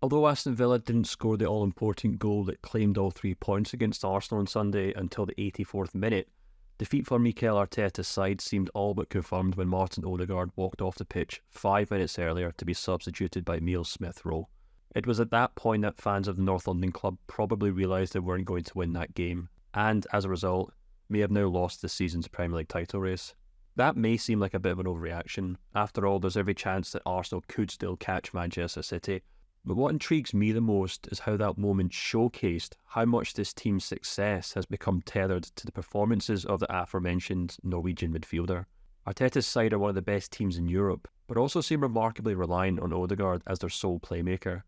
Although Aston Villa didn't score the all-important goal that claimed all 3 points against Arsenal on Sunday until the 84th minute, defeat for Mikel Arteta's side seemed all but confirmed when Martin Odegaard walked off the pitch 5 minutes earlier to be substituted by Emile Smith Rowe. It was at that point that fans of the North London club probably realised they weren't going to win that game, and as a result, may have now lost the season's Premier League title race. That may seem like a bit of an overreaction. After all, there's every chance that Arsenal could still catch Manchester City. But what intrigues me the most is how that moment showcased how much this team's success has become tethered to the performances of the aforementioned Norwegian midfielder. Arteta's side are one of the best teams in Europe, but also seem remarkably reliant on Odegaard as their sole playmaker.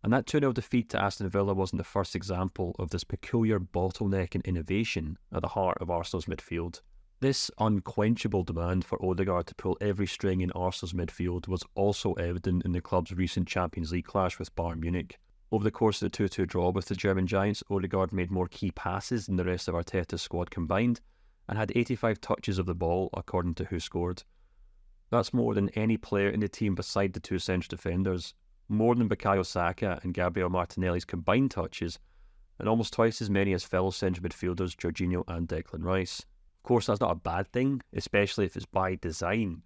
And that 2-0 defeat to Aston Villa wasn't the first example of this peculiar bottleneck and innovation at the heart of Arsenal's midfield. This unquenchable demand for Odegaard to pull every string in Arsenal's midfield was also evident in the club's recent Champions League clash with Bayern Munich. Over the course of the 2-2 draw with the German Giants, Odegaard made more key passes than the rest of Arteta's squad combined and had 85 touches of the ball according to Who Scored. That's more than any player in the team beside the two central defenders, more than Bukayo Saka and Gabriel Martinelli's combined touches, and almost twice as many as fellow central midfielders Jorginho and Declan Rice. Of course, that's not a bad thing, especially if it's by design.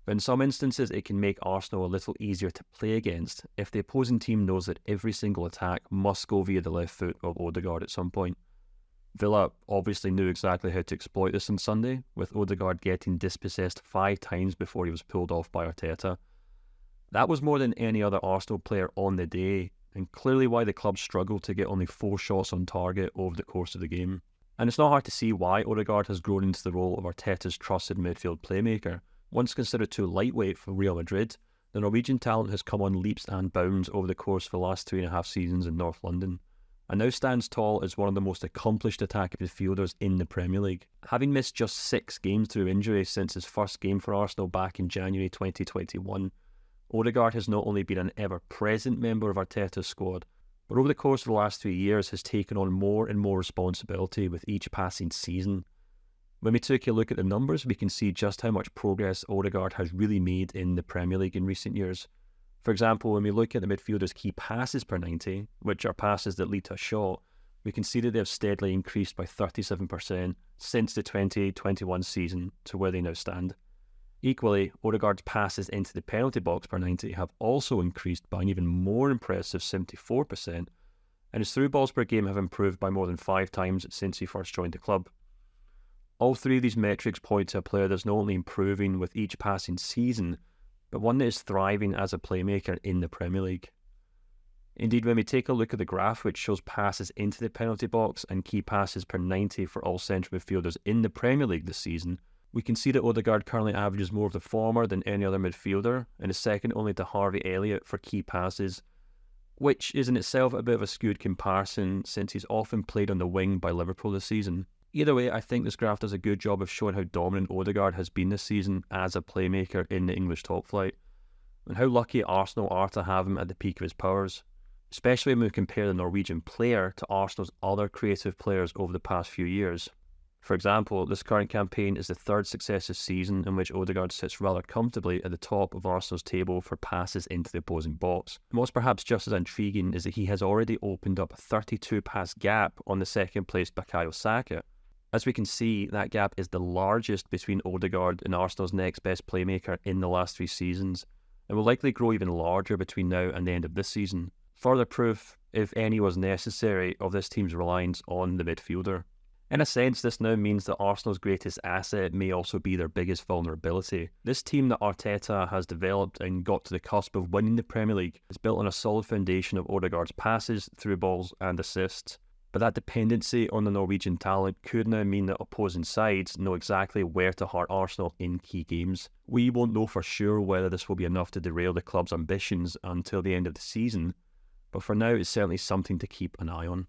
But in some instances, it can make Arsenal a little easier to play against if the opposing team knows that every single attack must go via the left foot of Odegaard at some point. Villa obviously knew exactly how to exploit this on Sunday, with Odegaard getting dispossessed 5 times before he was pulled off by Arteta. That was more than any other Arsenal player on the day, and clearly why the club struggled to get only 4 shots on target over the course of the game. And it's not hard to see why Odegaard has grown into the role of Arteta's trusted midfield playmaker. Once considered too lightweight for Real Madrid, the Norwegian talent has come on leaps and bounds over the course of the last 3.5 seasons in North London, and now stands tall as one of the most accomplished attacking midfielders in the Premier League. Having missed just 6 games through injury since his first game for Arsenal back in January 2021, Odegaard has not only been an ever-present member of Arteta's squad, but over the course of the last 3 years has taken on more and more responsibility with each passing season. When we take a look at the numbers, we can see just how much progress Odegaard has really made in the Premier League in recent years. For example, when we look at the midfielder's key passes per 90, which are passes that lead to a shot, we can see that they have steadily increased by 37% since the 2021 season to where they now stand. Equally, Odegaard's passes into the penalty box per 90 have also increased by an even more impressive 74%, and his through balls per game have improved by more than 5 times since he first joined the club. All 3 of these metrics point to a player that's not only improving with each passing season, but one that is thriving as a playmaker in the Premier League. Indeed, when we take a look at the graph which shows passes into the penalty box and key passes per 90 for all central midfielders in the Premier League this season, we can see that Odegaard currently averages more of the former than any other midfielder and is second only to Harvey Elliott for key passes, which is in itself a bit of a skewed comparison since he's often played on the wing by Liverpool this season. Either way, I think this graph does a good job of showing how dominant Odegaard has been this season as a playmaker in the English top flight, and how lucky Arsenal are to have him at the peak of his powers, especially when we compare the Norwegian player to Arsenal's other creative players over the past few years. For example, this current campaign is the 3rd successive season in which Odegaard sits rather comfortably at the top of Arsenal's table for passes into the opposing box. And what's perhaps just as intriguing is that he has already opened up a 32 pass gap on the second placed Bukayo Saka. As we can see, that gap is the largest between Odegaard and Arsenal's next best playmaker in the last 3 seasons, and will likely grow even larger between now and the end of this season. Further proof, if any was necessary, of this team's reliance on the midfielder. In a sense, this now means that Arsenal's greatest asset may also be their biggest vulnerability. This team that Arteta has developed and got to the cusp of winning the Premier League is built on a solid foundation of Odegaard's passes, through balls and assists. But that dependency on the Norwegian talent could now mean that opposing sides know exactly where to hurt Arsenal in key games. We won't know for sure whether this will be enough to derail the club's ambitions until the end of the season, but for now it's certainly something to keep an eye on.